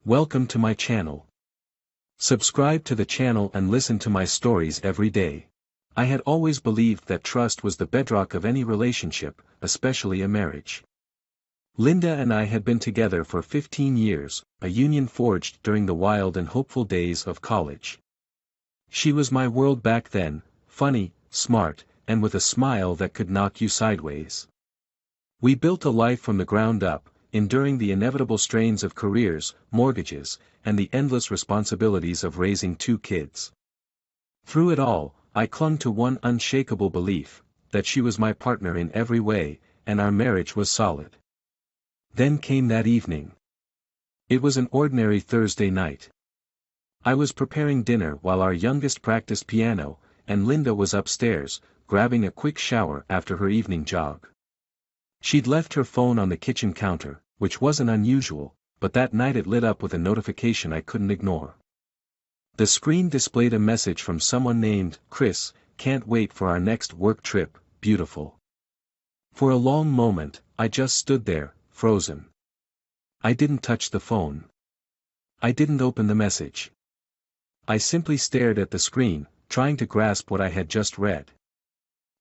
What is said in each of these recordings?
Welcome to my channel. Subscribe to the channel and listen to my stories every day. I had always believed that trust was the bedrock of any relationship, especially a marriage. Linda and I had been together for 15 years, a union forged during the wild and hopeful days of college. She was my world back then, funny, smart, and with a smile that could knock you sideways. We built a life from the ground up, enduring the inevitable strains of careers, mortgages, and the endless responsibilities of raising 2 kids. Through it all, I clung to one unshakable belief, that she was my partner in every way, and our marriage was solid. Then came that evening. It was an ordinary Thursday night. I was preparing dinner while our youngest practiced piano, and Linda was upstairs, grabbing a quick shower after her evening jog. She'd left her phone on the kitchen counter, which wasn't unusual, but that night it lit up with a notification I couldn't ignore. The screen displayed a message from someone named Chris, "Can't wait for our next work trip, beautiful." For a long moment, I just stood there, frozen. I didn't touch the phone. I didn't open the message. I simply stared at the screen, trying to grasp what I had just read.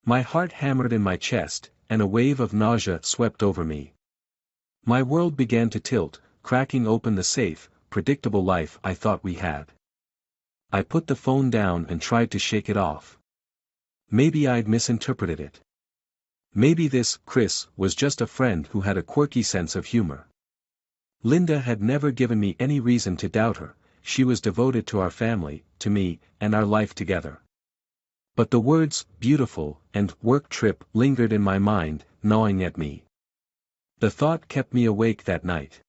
My heart hammered in my chest, and a wave of nausea swept over me. My world began to tilt, cracking open the safe, predictable life I thought we had. I put the phone down and tried to shake it off. Maybe I'd misinterpreted it. Maybe this Chris was just a friend who had a quirky sense of humor. Linda had never given me any reason to doubt her. She was devoted to our family, to me, and our life together. But the words, beautiful, and work trip lingered in my mind, gnawing at me. The thought kept me awake that night.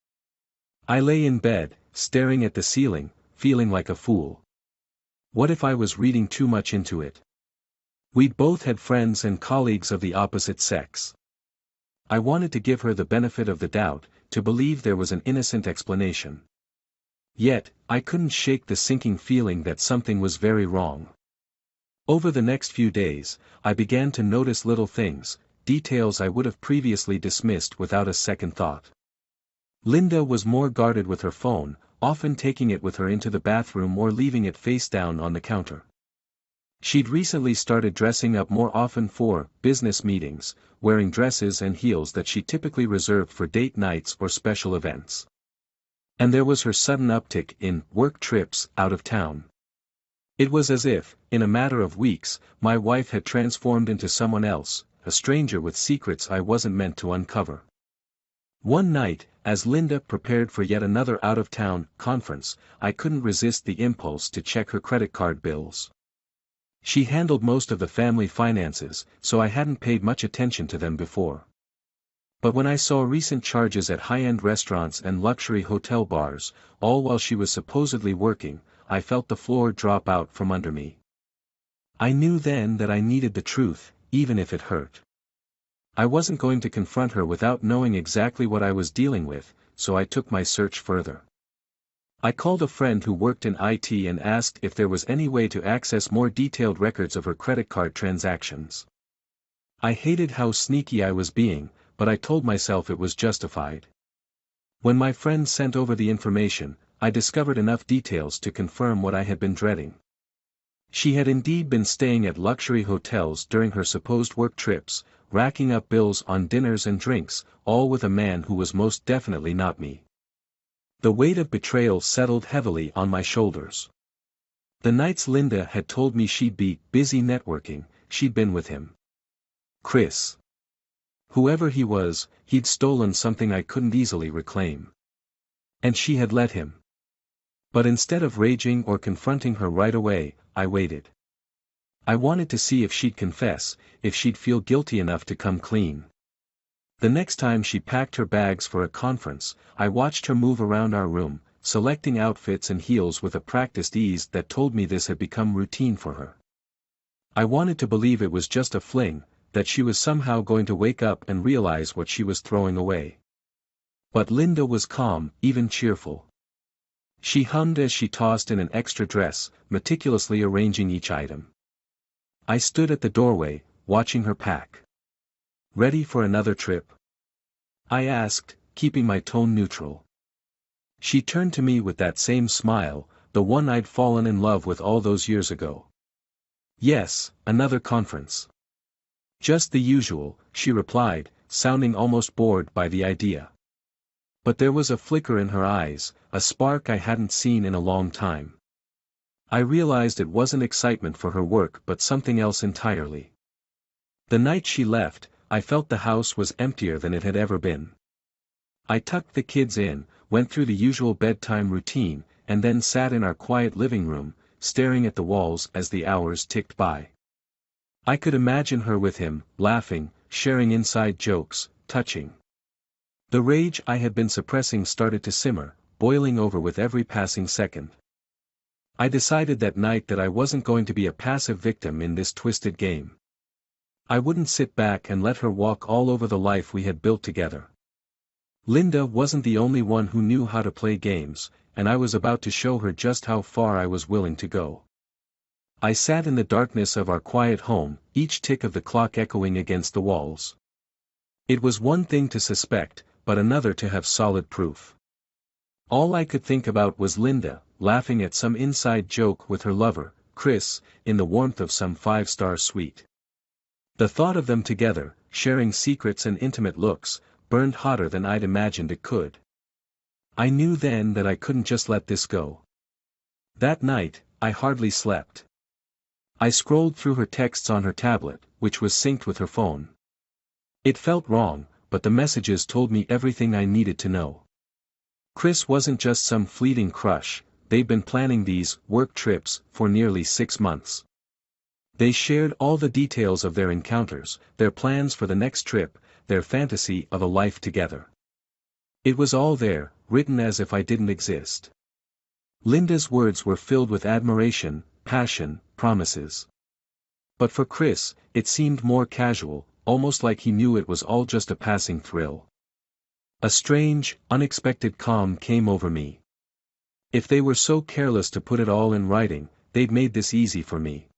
I lay in bed, staring at the ceiling, feeling like a fool. What if I was reading too much into it? We'd both had friends and colleagues of the opposite sex. I wanted to give her the benefit of the doubt, to believe there was an innocent explanation. Yet, I couldn't shake the sinking feeling that something was very wrong. Over the next few days, I began to notice little things, details I would have previously dismissed without a second thought. Linda was more guarded with her phone, often taking it with her into the bathroom or leaving it face down on the counter. She'd recently started dressing up more often for business meetings, wearing dresses and heels that she typically reserved for date nights or special events. And there was her sudden uptick in work trips out of town. It was as if, in a matter of weeks, my wife had transformed into someone else, a stranger with secrets I wasn't meant to uncover. One night, as Linda prepared for yet another out-of-town conference, I couldn't resist the impulse to check her credit card bills. She handled most of the family finances, so I hadn't paid much attention to them before. But when I saw recent charges at high-end restaurants and luxury hotel bars, all while she was supposedly working, I felt the floor drop out from under me. I knew then that I needed the truth, even if it hurt. I wasn't going to confront her without knowing exactly what I was dealing with, so I took my search further. I called a friend who worked in IT and asked if there was any way to access more detailed records of her credit card transactions. I hated how sneaky I was being, but I told myself it was justified. When my friend sent over the information, I discovered enough details to confirm what I had been dreading. She had indeed been staying at luxury hotels during her supposed work trips, racking up bills on dinners and drinks, all with a man who was most definitely not me. The weight of betrayal settled heavily on my shoulders. The nights Linda had told me she'd be busy networking, she'd been with him. Chris. Whoever he was, he'd stolen something I couldn't easily reclaim. And she had let him. But instead of raging or confronting her right away, I waited. I wanted to see if she'd confess, if she'd feel guilty enough to come clean. The next time she packed her bags for a conference, I watched her move around our room, selecting outfits and heels with a practiced ease that told me this had become routine for her. I wanted to believe it was just a fling, that she was somehow going to wake up and realize what she was throwing away. But Linda was calm, even cheerful. She hummed as she tossed in an extra dress, meticulously arranging each item. I stood at the doorway, watching her pack. Ready for another trip? I asked, keeping my tone neutral. She turned to me with that same smile, the one I'd fallen in love with all those years ago. Yes, another conference. Just the usual, she replied, sounding almost bored by the idea. But there was a flicker in her eyes, a spark I hadn't seen in a long time. I realized it wasn't excitement for her work but something else entirely. The night she left, I felt the house was emptier than it had ever been. I tucked the kids in, went through the usual bedtime routine, and then sat in our quiet living room, staring at the walls as the hours ticked by. I could imagine her with him, laughing, sharing inside jokes, touching. The rage I had been suppressing started to simmer, boiling over with every passing second. I decided that night that I wasn't going to be a passive victim in this twisted game. I wouldn't sit back and let her walk all over the life we had built together. Linda wasn't the only one who knew how to play games, and I was about to show her just how far I was willing to go. I sat in the darkness of our quiet home, each tick of the clock echoing against the walls. It was one thing to suspect, but another to have solid proof. All I could think about was Linda, laughing at some inside joke with her lover, Chris, in the warmth of some five-star suite. The thought of them together, sharing secrets and intimate looks, burned hotter than I'd imagined it could. I knew then that I couldn't just let this go. That night, I hardly slept. I scrolled through her texts on her tablet, which was synced with her phone. It felt wrong, but the messages told me everything I needed to know. Chris wasn't just some fleeting crush, they'd been planning these work trips for nearly 6 months. They shared all the details of their encounters, their plans for the next trip, their fantasy of a life together. It was all there, written as if I didn't exist. Linda's words were filled with admiration, passion, promises. But for Chris, it seemed more casual, almost like he knew it was all just a passing thrill. A strange, unexpected calm came over me. If they were so careless to put it all in writing, they'd made this easy for me.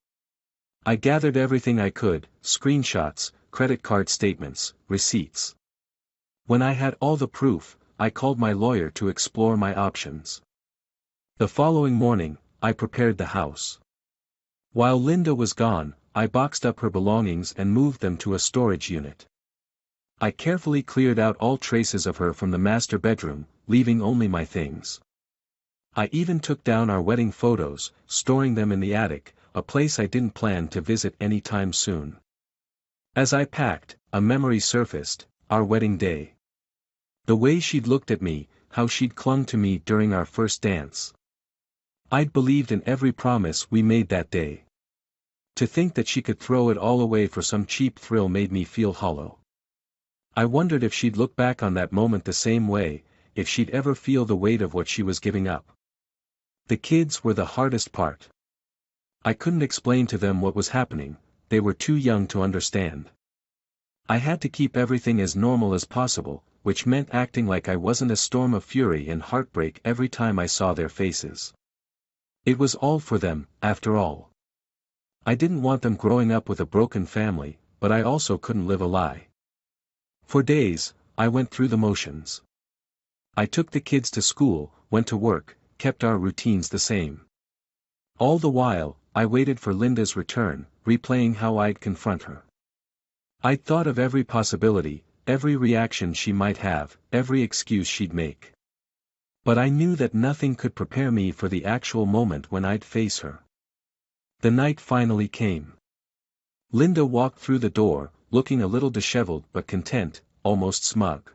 I gathered everything I could, screenshots, credit card statements, receipts. When I had all the proof, I called my lawyer to explore my options. The following morning, I prepared the house. While Linda was gone, I boxed up her belongings and moved them to a storage unit. I carefully cleared out all traces of her from the master bedroom, leaving only my things. I even took down our wedding photos, storing them in the attic, a place I didn't plan to visit anytime soon. As I packed, a memory surfaced, our wedding day. The way she'd looked at me, how she'd clung to me during our first dance. I'd believed in every promise we made that day. To think that she could throw it all away for some cheap thrill made me feel hollow. I wondered if she'd look back on that moment the same way, if she'd ever feel the weight of what she was giving up. The kids were the hardest part. I couldn't explain to them what was happening, they were too young to understand. I had to keep everything as normal as possible, which meant acting like I wasn't a storm of fury and heartbreak every time I saw their faces. It was all for them, after all. I didn't want them growing up with a broken family, but I also couldn't live a lie. For days, I went through the motions. I took the kids to school, went to work, kept our routines the same. All the while, I waited for Linda's return, replaying how I'd confront her. I'd thought of every possibility, every reaction she might have, every excuse she'd make. But I knew that nothing could prepare me for the actual moment when I'd face her. The night finally came. Linda walked through the door, looking a little disheveled but content, almost smug.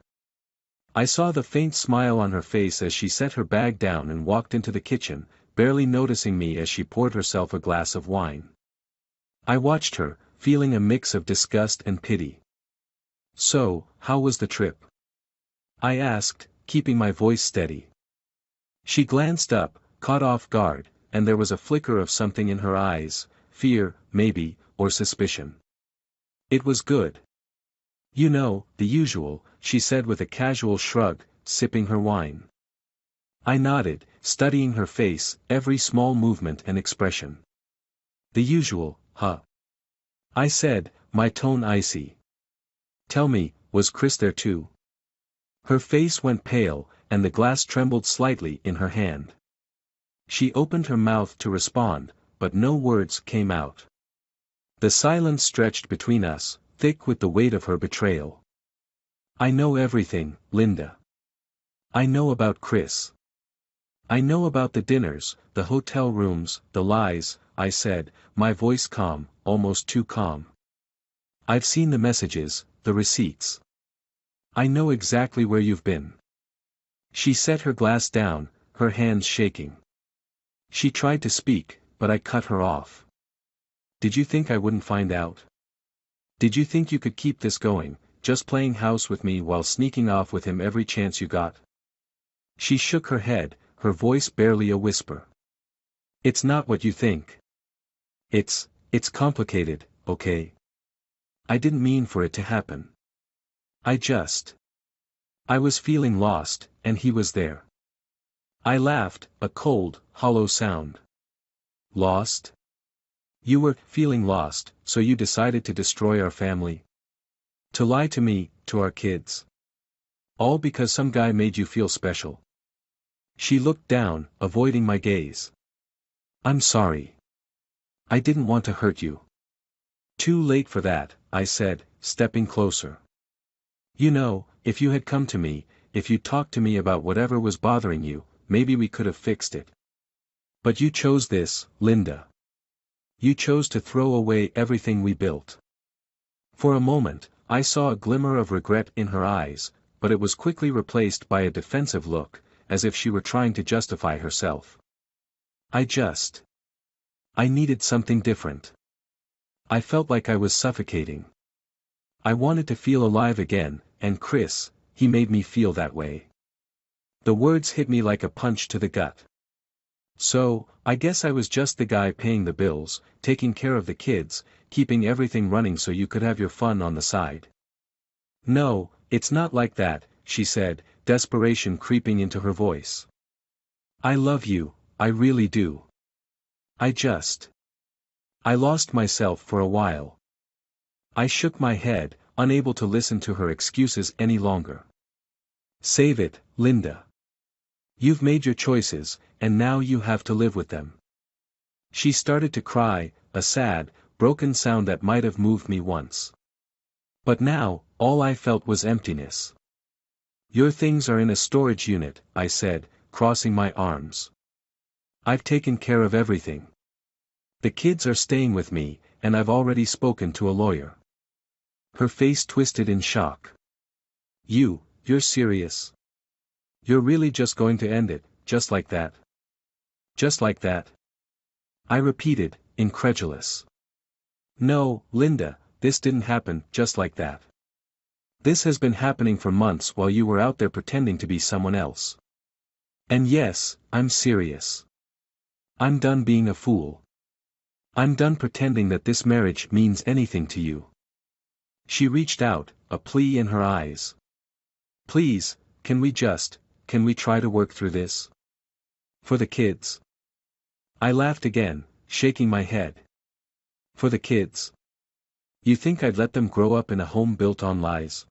I saw the faint smile on her face as she set her bag down and walked into the kitchen, barely noticing me as she poured herself a glass of wine. I watched her, feeling a mix of disgust and pity. "So, how was the trip?" I asked, keeping my voice steady. She glanced up, caught off guard, and there was a flicker of something in her eyes, fear, maybe, or suspicion. "It was good. You know, the usual," she said with a casual shrug, sipping her wine. I nodded, studying her face, every small movement and expression. "The usual, huh?" I said, my tone icy. "Tell me, was Chris there too?" Her face went pale, and the glass trembled slightly in her hand. She opened her mouth to respond, but no words came out. The silence stretched between us, thick with the weight of her betrayal. I know everything, Linda. I know about Chris. I know about the dinners, the hotel rooms, the lies, I said, my voice calm, almost too calm. I've seen the messages, the receipts. I know exactly where you've been. She set her glass down, her hands shaking. She tried to speak, but I cut her off. Did you think I wouldn't find out? Did you think you could keep this going, just playing house with me while sneaking off with him every chance you got? She shook her head, her voice barely a whisper. It's not what you think. It's complicated, okay? I didn't mean for it to happen. I was feeling lost, and he was there. I laughed, a cold, hollow sound. Lost? You were feeling lost, so you decided to destroy our family? To lie to me, to our kids? All because some guy made you feel special? She looked down, avoiding my gaze. I'm sorry. I didn't want to hurt you. Too late for that, I said, stepping closer. You know, if you had come to me, if you talked to me about whatever was bothering you, maybe we could have fixed it. But you chose this, Linda. You chose to throw away everything we built. For a moment, I saw a glimmer of regret in her eyes, but it was quickly replaced by a defensive look, as if she were trying to justify herself. I needed something different. I felt like I was suffocating. I wanted to feel alive again, and Chris, he made me feel that way. The words hit me like a punch to the gut. So, I guess I was just the guy paying the bills, taking care of the kids, keeping everything running so you could have your fun on the side. No, it's not like that, she said, desperation creeping into her voice. I love you, I really do. I lost myself for a while. I shook my head, unable to listen to her excuses any longer. Save it, Linda. You've made your choices, and now you have to live with them. She started to cry, a sad, broken sound that might have moved me once. But now, all I felt was emptiness. Your things are in a storage unit, I said, crossing my arms. I've taken care of everything. The kids are staying with me, and I've already spoken to a lawyer. Her face twisted in shock. You're serious? You're really just going to end it, just like that? Just like that? I repeated, incredulous. No, Linda, this didn't happen just like that. This has been happening for months while you were out there pretending to be someone else. And yes, I'm serious. I'm done being a fool. I'm done pretending that this marriage means anything to you. She reached out, a plea in her eyes. Please, can we try to work through this? For the kids. I laughed again, shaking my head. For the kids. You think I'd let them grow up in a home built on lies?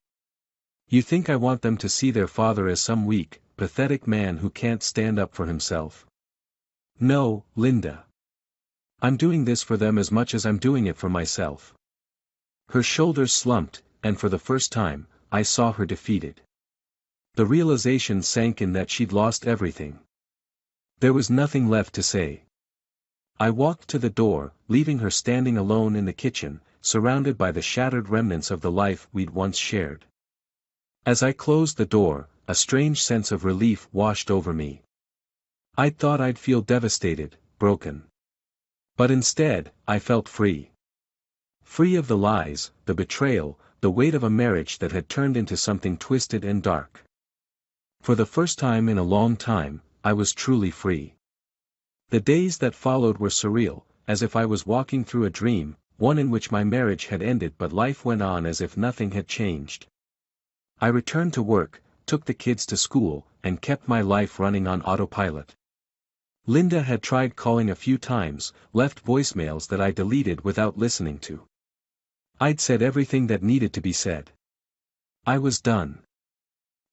You think I want them to see their father as some weak, pathetic man who can't stand up for himself? No, Linda. I'm doing this for them as much as I'm doing it for myself. Her shoulders slumped, and for the first time, I saw her defeated. The realization sank in that she'd lost everything. There was nothing left to say. I walked to the door, leaving her standing alone in the kitchen, surrounded by the shattered remnants of the life we'd once shared. As I closed the door, a strange sense of relief washed over me. I'd thought I'd feel devastated, broken. But instead, I felt free. Free of the lies, the betrayal, the weight of a marriage that had turned into something twisted and dark. For the first time in a long time, I was truly free. The days that followed were surreal, as if I was walking through a dream, one in which my marriage had ended but life went on as if nothing had changed. I returned to work, took the kids to school, and kept my life running on autopilot. Linda had tried calling a few times, left voicemails that I deleted without listening to. I'd said everything that needed to be said. I was done.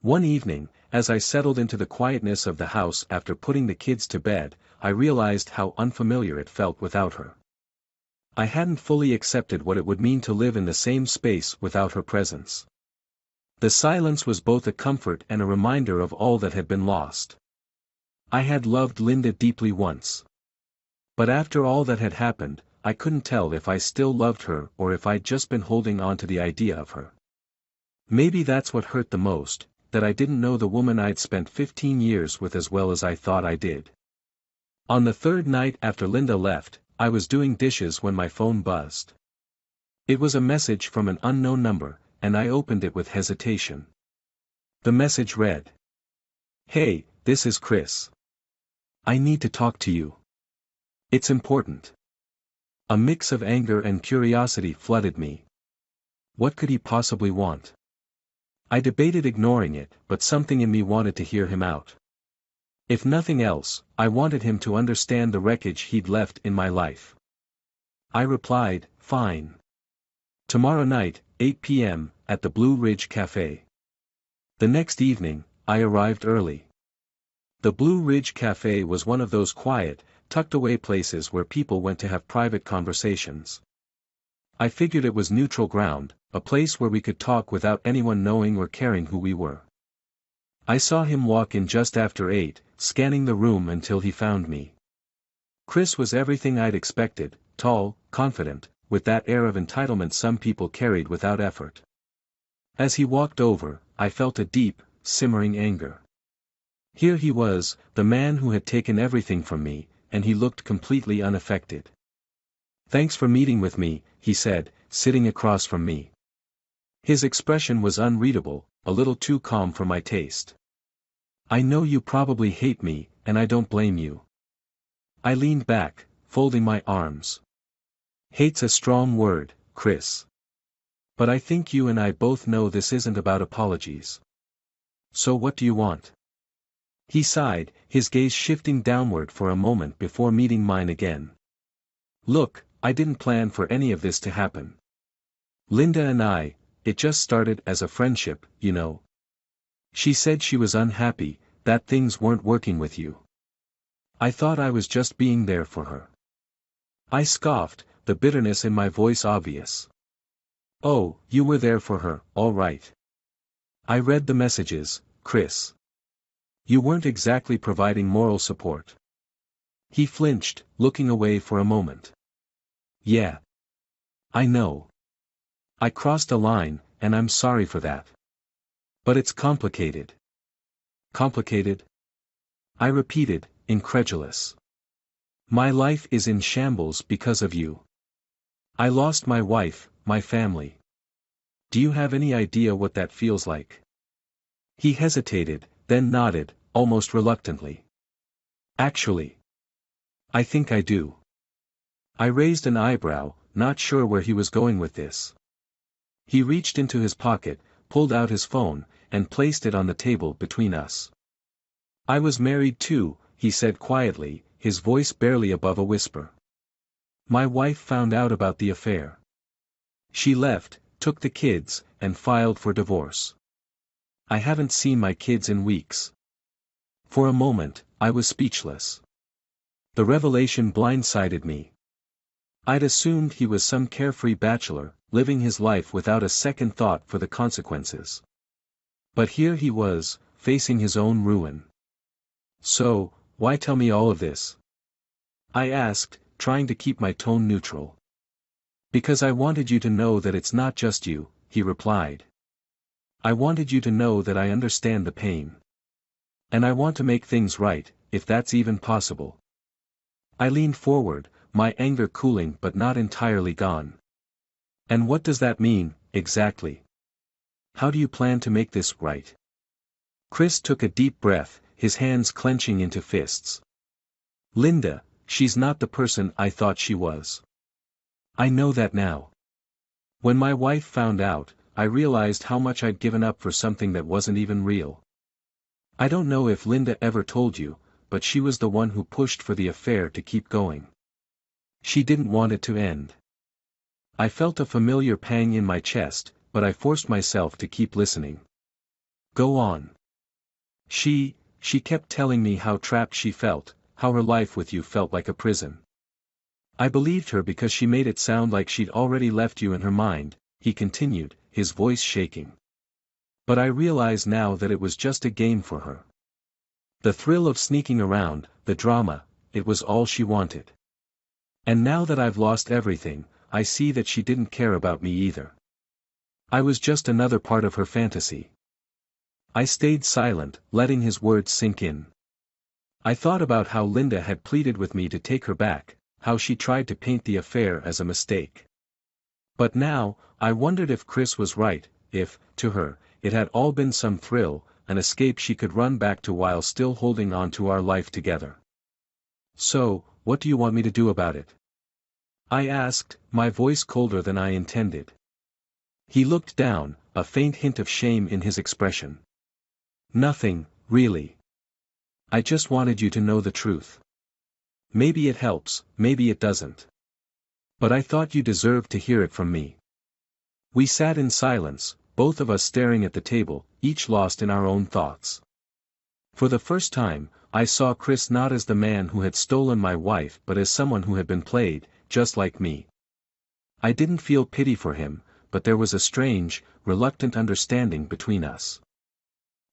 One evening, as I settled into the quietness of the house after putting the kids to bed, I realized how unfamiliar it felt without her. I hadn't fully accepted what it would mean to live in the same space without her presence. The silence was both a comfort and a reminder of all that had been lost. I had loved Linda deeply once. But after all that had happened, I couldn't tell if I still loved her or if I'd just been holding on to the idea of her. Maybe that's what hurt the most, that I didn't know the woman I'd spent 15 years with as well as I thought I did. On the third night after Linda left, I was doing dishes when my phone buzzed. It was a message from an unknown number, and I opened it with hesitation. The message read, "Hey, this is Chris. I need to talk to you. It's important." A mix of anger and curiosity flooded me. What could he possibly want? I debated ignoring it, but something in me wanted to hear him out. If nothing else, I wanted him to understand the wreckage he'd left in my life. I replied, "Fine. Tomorrow night, 8 p.m., at the Blue Ridge Cafe." The next evening, I arrived early. The Blue Ridge Cafe was one of those quiet, tucked-away places where people went to have private conversations. I figured it was neutral ground, a place where we could talk without anyone knowing or caring who we were. I saw him walk in just after 8, scanning the room until he found me. Chris was everything I'd expected, tall, confident, with that air of entitlement some people carried without effort. As he walked over, I felt a deep, simmering anger. Here he was, the man who had taken everything from me, and he looked completely unaffected. "Thanks for meeting with me," he said, sitting across from me. His expression was unreadable, a little too calm for my taste. "I know you probably hate me, and I don't blame you." I leaned back, folding my arms. "Hate's a strong word, Chris. But I think you and I both know this isn't about apologies. So what do you want?" He sighed, his gaze shifting downward for a moment before meeting mine again. "Look, I didn't plan for any of this to happen. Linda and I, it just started as a friendship, you know. She said she was unhappy, that things weren't working with you. I thought I was just being there for her." I scoffed, the bitterness in my voice obvious. "Oh, you were there for her, all right. I read the messages, Chris. You weren't exactly providing moral support." He flinched, looking away for a moment. "Yeah. I know. I crossed a line, and I'm sorry for that. But it's complicated." "Complicated?" I repeated, incredulous. "My life is in shambles because of you. I lost my wife, my family. Do you have any idea what that feels like?" He hesitated, then nodded, almost reluctantly. "Actually, I think I do." I raised an eyebrow, not sure where he was going with this. He reached into his pocket, pulled out his phone, and placed it on the table between us. "I was married too," he said quietly, his voice barely above a whisper. "My wife found out about the affair. She left, took the kids, and filed for divorce. I haven't seen my kids in weeks." For a moment, I was speechless. The revelation blindsided me. I'd assumed he was some carefree bachelor, living his life without a second thought for the consequences. But here he was, facing his own ruin. "So, why tell me all of this?" I asked, trying to keep my tone neutral. "Because I wanted you to know that it's not just you," he replied. "I wanted you to know that I understand the pain. And I want to make things right, if that's even possible." I leaned forward, my anger cooling but not entirely gone. "And what does that mean, exactly? How do you plan to make this right?" Chris took a deep breath, his hands clenching into fists. "Linda, she's not the person I thought she was. I know that now. When my wife found out, I realized how much I'd given up for something that wasn't even real. I don't know if Linda ever told you, but she was the one who pushed for the affair to keep going. She didn't want it to end." I felt a familiar pang in my chest, but I forced myself to keep listening. "Go on." She kept telling me how trapped she felt, how her life with you felt like a prison. I believed her because she made it sound like she'd already left you in her mind, he continued, his voice shaking. But I realize now that it was just a game for her. The thrill of sneaking around, the drama, it was all she wanted. And now that I've lost everything, I see that she didn't care about me either. I was just another part of her fantasy. I stayed silent, letting his words sink in. I thought about how Linda had pleaded with me to take her back, how she tried to paint the affair as a mistake. But now, I wondered if Chris was right, if, to her, it had all been some thrill, an escape she could run back to while still holding on to our life together. So, what do you want me to do about it? I asked, my voice colder than I intended. He looked down, a faint hint of shame in his expression. Nothing, really. I just wanted you to know the truth. Maybe it helps, maybe it doesn't. But I thought you deserved to hear it from me. We sat in silence, both of us staring at the table, each lost in our own thoughts. For the first time, I saw Chris not as the man who had stolen my wife but as someone who had been played, just like me. I didn't feel pity for him, but there was a strange, reluctant understanding between us.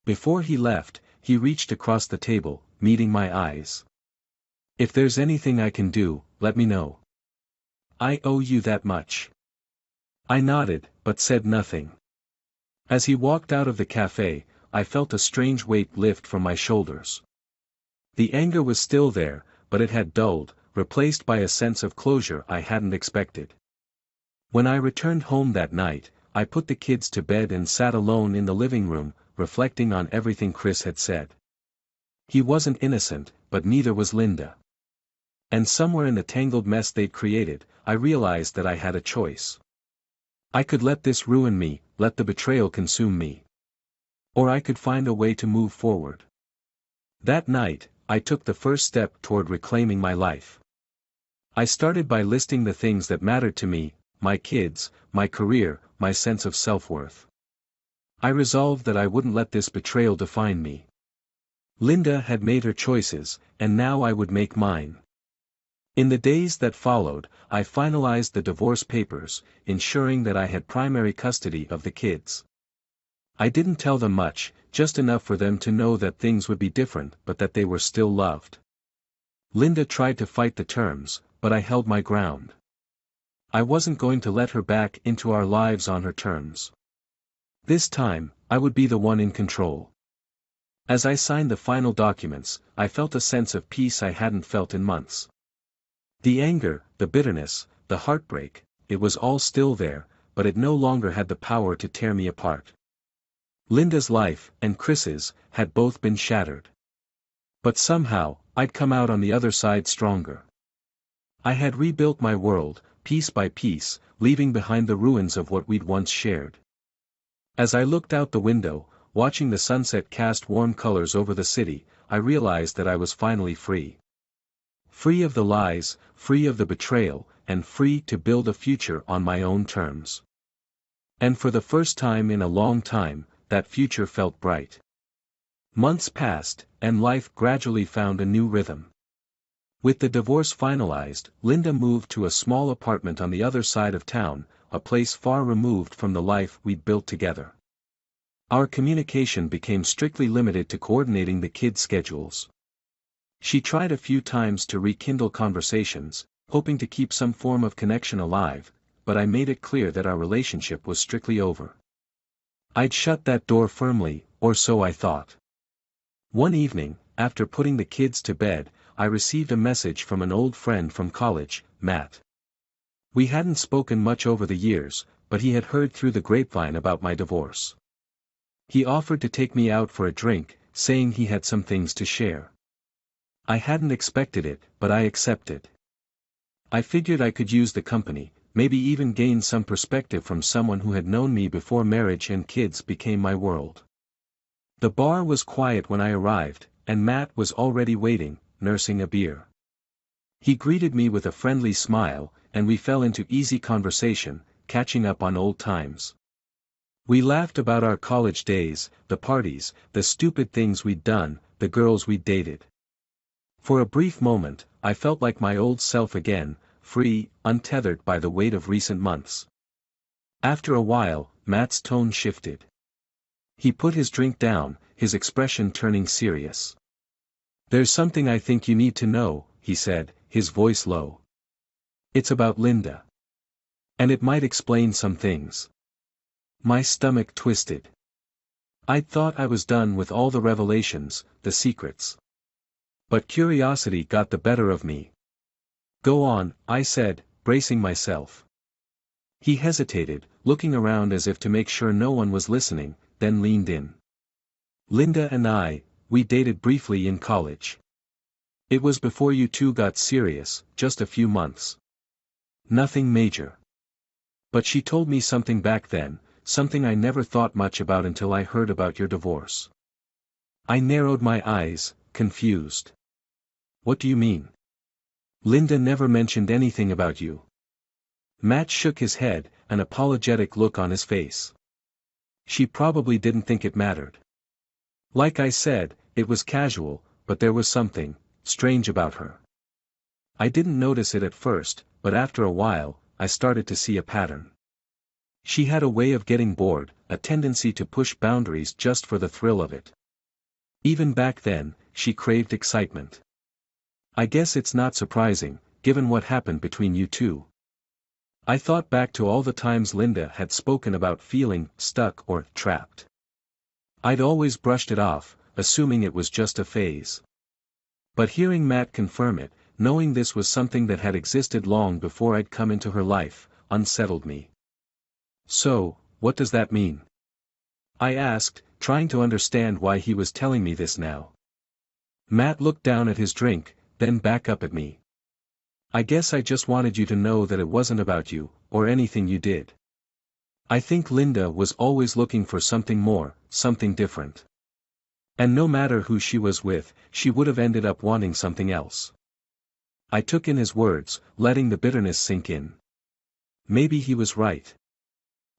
Before he left, he reached across the table, meeting my eyes. If there's anything I can do, let me know. I owe you that much. I nodded, but said nothing. As he walked out of the cafe, I felt a strange weight lift from my shoulders. The anger was still there, but it had dulled, replaced by a sense of closure I hadn't expected. When I returned home that night, I put the kids to bed and sat alone in the living room, reflecting on everything Chris had said. He wasn't innocent, but neither was Linda. And somewhere in the tangled mess they'd created, I realized that I had a choice. I could let this ruin me, let the betrayal consume me. Or I could find a way to move forward. That night, I took the first step toward reclaiming my life. I started by listing the things that mattered to me, my kids, my career, my sense of self-worth. I resolved that I wouldn't let this betrayal define me. Linda had made her choices, and now I would make mine. In the days that followed, I finalized the divorce papers, ensuring that I had primary custody of the kids. I didn't tell them much, just enough for them to know that things would be different but that they were still loved. Linda tried to fight the terms, but I held my ground. I wasn't going to let her back into our lives on her terms. This time, I would be the one in control. As I signed the final documents, I felt a sense of peace I hadn't felt in months. The anger, the bitterness, the heartbreak, it was all still there, but it no longer had the power to tear me apart. Linda's life, and Chris's, had both been shattered. But somehow, I'd come out on the other side stronger. I had rebuilt my world, piece by piece, leaving behind the ruins of what we'd once shared. As I looked out the window, watching the sunset cast warm colors over the city, I realized that I was finally free. Free of the lies, free of the betrayal, and free to build a future on my own terms. And for the first time in a long time, that future felt bright. Months passed, and life gradually found a new rhythm. With the divorce finalized, Linda moved to a small apartment on the other side of town, a place far removed from the life we'd built together. Our communication became strictly limited to coordinating the kids' schedules. She tried a few times to rekindle conversations, hoping to keep some form of connection alive, but I made it clear that our relationship was strictly over. I'd shut that door firmly, or so I thought. One evening, after putting the kids to bed, I received a message from an old friend from college, Matt. We hadn't spoken much over the years, but he had heard through the grapevine about my divorce. He offered to take me out for a drink, saying he had some things to share. I hadn't expected it, but I accepted. I figured I could use the company, maybe even gain some perspective from someone who had known me before marriage and kids became my world. The bar was quiet when I arrived, and Matt was already waiting, nursing a beer. He greeted me with a friendly smile, and we fell into easy conversation, catching up on old times. We laughed about our college days, the parties, the stupid things we'd done, the girls we'd dated. For a brief moment, I felt like my old self again, free, untethered by the weight of recent months. After a while, Matt's tone shifted. He put his drink down, his expression turning serious. "There's something I think you need to know," he said, his voice low. "It's about Linda. And it might explain some things." My stomach twisted. I'd thought I was done with all the revelations, the secrets. But curiosity got the better of me. "Go on," I said, bracing myself. He hesitated, looking around as if to make sure no one was listening, then leaned in. "Linda and we dated briefly in college. It was before you two got serious, just a few months. Nothing major. But she told me something back then, something I never thought much about until I heard about your divorce." I narrowed my eyes, confused. "What do you mean? Linda never mentioned anything about you." Matt shook his head, an apologetic look on his face. "She probably didn't think it mattered. Like I said, it was casual, but there was something strange about her. I didn't notice it at first, but after a while, I started to see a pattern. She had a way of getting bored, a tendency to push boundaries just for the thrill of it. Even back then, she craved excitement. I guess it's not surprising, given what happened between you two." I thought back to all the times Linda had spoken about feeling stuck or trapped. I'd always brushed it off, assuming it was just a phase. But hearing Matt confirm it, knowing this was something that had existed long before I'd come into her life, unsettled me. "So, what does that mean?" I asked, trying to understand why he was telling me this now. Matt looked down at his drink, then back up at me. "I guess I just wanted you to know that it wasn't about you, or anything you did. I think Linda was always looking for something more, something different. And no matter who she was with, she would have ended up wanting something else." I took in his words, letting the bitterness sink in. Maybe he was right.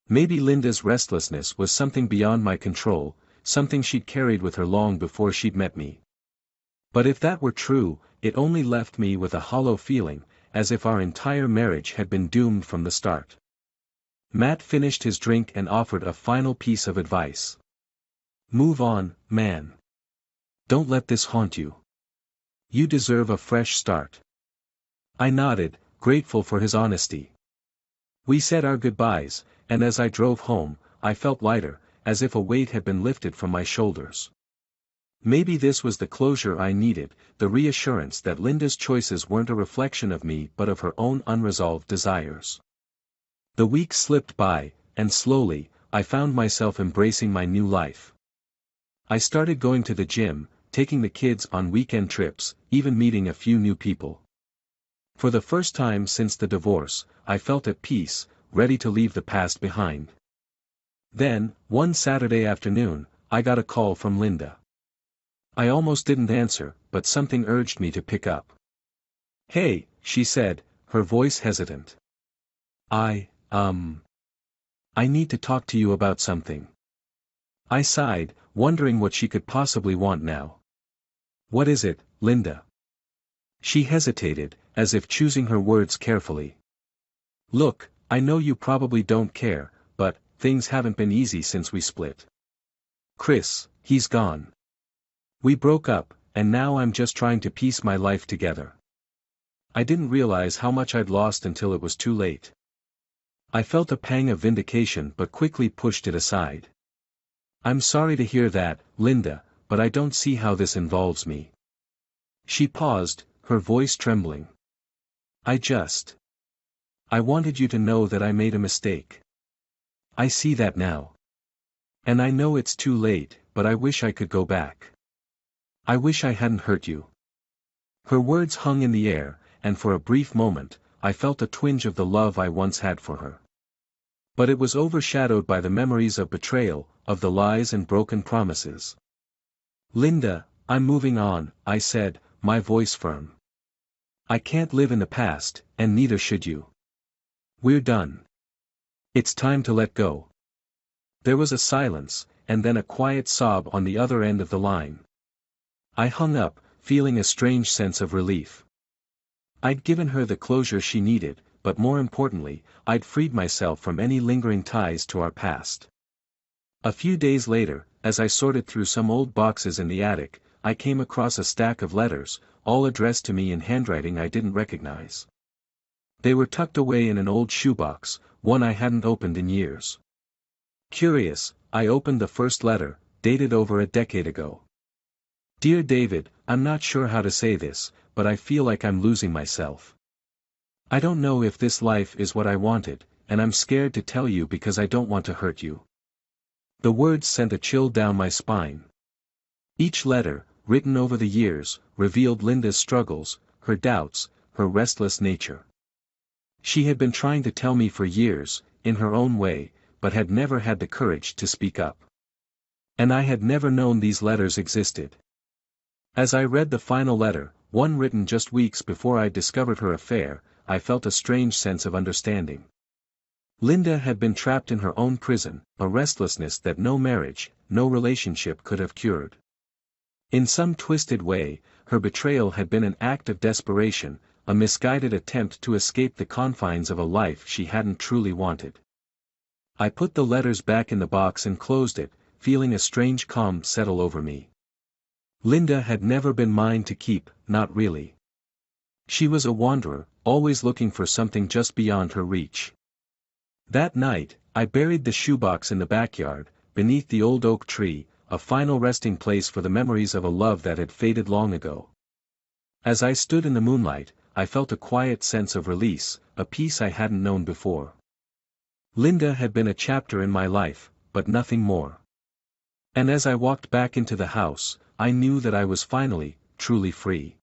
Maybe Linda's restlessness was something beyond my control, something she'd carried with her long before she'd met me. But if that were true, it only left me with a hollow feeling, as if our entire marriage had been doomed from the start. Matt finished his drink and offered a final piece of advice. "Move on, man. Don't let this haunt you. You deserve a fresh start." I nodded, grateful for his honesty. We said our goodbyes, and as I drove home, I felt lighter, as if a weight had been lifted from my shoulders. Maybe this was the closure I needed, the reassurance that Linda's choices weren't a reflection of me but of her own unresolved desires. The weeks slipped by, and slowly, I found myself embracing my new life. I started going to the gym, taking the kids on weekend trips, even meeting a few new people. For the first time since the divorce, I felt at peace, ready to leave the past behind. Then, one Saturday afternoon, I got a call from Linda. I almost didn't answer, but something urged me to pick up. "Hey," she said, her voice hesitant. I need to talk to you about something." I sighed, wondering what she could possibly want now. "What is it, Linda?" She hesitated, as if choosing her words carefully. "Look, I know you probably don't care, but things haven't been easy since we split. Chris, he's gone. We broke up, and now I'm just trying to piece my life together. I didn't realize how much I'd lost until it was too late." I felt a pang of vindication but quickly pushed it aside. "I'm sorry to hear that, Linda, but I don't see how this involves me." She paused, her voice trembling. I wanted you to know that I made a mistake. I see that now. And I know it's too late, but I wish I could go back. I wish I hadn't hurt you." Her words hung in the air, and for a brief moment, I felt a twinge of the love I once had for her. But it was overshadowed by the memories of betrayal, of the lies and broken promises. "Linda, I'm moving on," I said, my voice firm. "I can't live in the past, and neither should you. We're done. It's time to let go." There was a silence, and then a quiet sob on the other end of the line. I hung up, feeling a strange sense of relief. I'd given her the closure she needed, but more importantly, I'd freed myself from any lingering ties to our past. A few days later, as I sorted through some old boxes in the attic, I came across a stack of letters, all addressed to me in handwriting I didn't recognize. They were tucked away in an old shoebox, one I hadn't opened in years. Curious, I opened the first letter, dated over a decade ago. Dear David, I'm not sure how to say this, but I feel like I'm losing myself. I don't know if this life is what I wanted, and I'm scared to tell you because I don't want to hurt you. The words sent a chill down my spine. Each letter, written over the years, revealed Linda's struggles, her doubts, her restless nature. She had been trying to tell me for years, in her own way, but had never had the courage to speak up. And I had never known these letters existed. As I read the final letter, one written just weeks before I discovered her affair, I felt a strange sense of understanding. Linda had been trapped in her own prison, a restlessness that no marriage, no relationship could have cured. In some twisted way, her betrayal had been an act of desperation, a misguided attempt to escape the confines of a life she hadn't truly wanted. I put the letters back in the box and closed it, feeling a strange calm settle over me. Linda had never been mine to keep, not really. She was a wanderer, always looking for something just beyond her reach. That night, I buried the shoebox in the backyard, beneath the old oak tree, a final resting place for the memories of a love that had faded long ago. As I stood in the moonlight, I felt a quiet sense of release, a peace I hadn't known before. Linda had been a chapter in my life, but nothing more. And as I walked back into the house, I knew that I was finally, truly free.